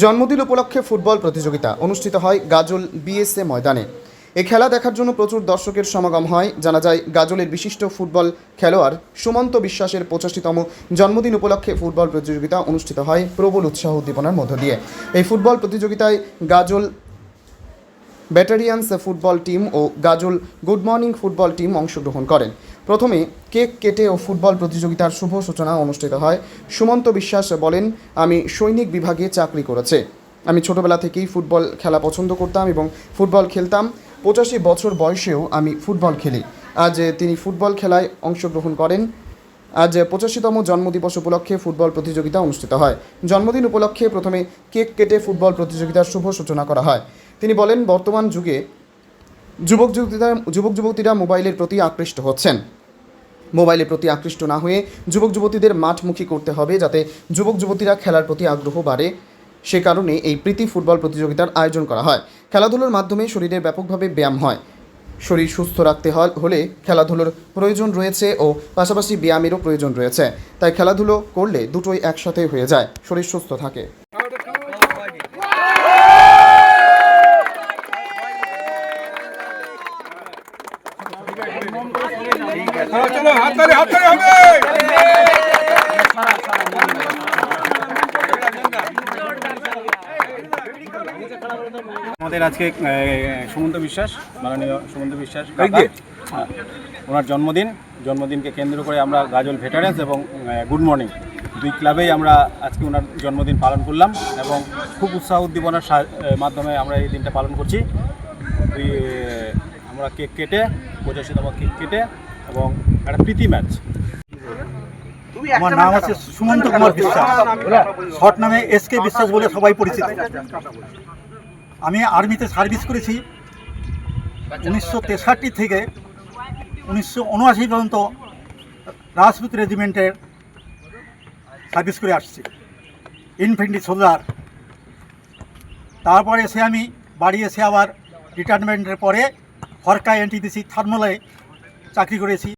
জন্মদিন উপলক্ষে ফুটবল প্রতিযোগিতা অনুষ্ঠিত হয় গাজল বিএসএ ময়দানে। এই খেলা দেখার জন্য প্রচুর দর্শকের সমাগম হয়। জানা যায়, গাজলের বিশিষ্ট ফুটবল খেলোয়াড় সুমন্ত বিশ্বাসের 85তম জন্মদিন উপলক্ষে ফুটবল প্রতিযোগিতা অনুষ্ঠিত হয় প্রবল উৎসাহ উদ্দীপনার মধ্য দিয়ে। এই ফুটবল প্রতিযোগিতায় গাজল ব্যাটারিয়ান্স ফুটবল টিম ও গাজল গুড মর্নিং ফুটবল টিম অংশগ্রহণ করেন। প্রথমে কেক কেটে ও ফুটবল প্রতিযোগিতার শুভ সূচনা অনুষ্ঠিত হয়। সুমন্ত বিশ্বাস বলেন, আমি সৈনিক বিভাগে চাকরি করেছে। আমি ছোটবেলা থেকেই ফুটবল খেলা পছন্দ করতাম এবং ফুটবল খেলতাম। 85 বছর বয়সেও আমি ফুটবল খেলি। আজ তিনি ফুটবল খেলায় অংশগ্রহণ করেন। আজ 85তম জন্মদিবস উপলক্ষে ফুটবল প্রতিযোগিতা অনুষ্ঠিত হয়। জন্মদিন উপলক্ষে প্রথমে কেক কেটে ফুটবল প্রতিযোগিতার শুভ সূচনা করা হয়। তিনি বলেন, বর্তমান যুগে যুবক যুবতীরা মোবাইলের প্রতি আকৃষ্ট হচ্ছেন। মোবাইলের প্রতি আকৃষ্ট না হয়ে যুবক যুবতীদের মাঠমুখী করতে হবে, যাতে যুবক যুবতীরা খেলার প্রতি আগ্রহ বাড়ে। সে কারণে এই প্রীতি ফুটবল প্রতিযোগিতার আয়োজন করা হয়। খেলাধুলোর মাধ্যমে শরীরের ব্যাপকভাবে ব্যায়াম হয়। শরীর সুস্থ রাখতে হলে খেলাধুলোর প্রয়োজন রয়েছে ও পাশাপাশি ব্যায়ামেরও প্রয়োজন রয়েছে। তাই খেলাধুলো করলে দুটোই একসাথে হয়ে যায়, শরীর সুস্থ থাকে। আমাদের আজকে সুমন্ত বিশ্বাস, মাননীয় সুমন্ত বিশ্বাস, ওনার জন্মদিনকে কেন্দ্র করে আমরা গাজল ভেটারেন্স এবং গুড মর্নিং দুই ক্লাবেই আমরা আজকে ওনার জন্মদিন পালন করলাম এবং খুব উৎসাহ উদ্দীপনার মাধ্যমে আমরা এই দিনটা পালন করছি। আমরা কেক কেটে 85তম কেক কেটে এবং একটা প্রীতি ম্যাচ। আমার নাম আছে সুমন্ত কুমার বিশ্বাস, শর্ট নামে এসকে বিশ্বাস বলে সবাই পরিচিত। আমি আর্মিতে সার্ভিস করেছি 1963 থেকে 1979 পর্যন্ত রাজপুত রেজিমেন্টের সার্ভিস করে আসছি, ইনফ্যান্ট্রি সোলজার। তারপরে এসে আমি বাড়ি এসে আবার রিটায়ারমেন্টের পরে ফরকা এনটিপিসি থার্মোলে চাকরি করেছি।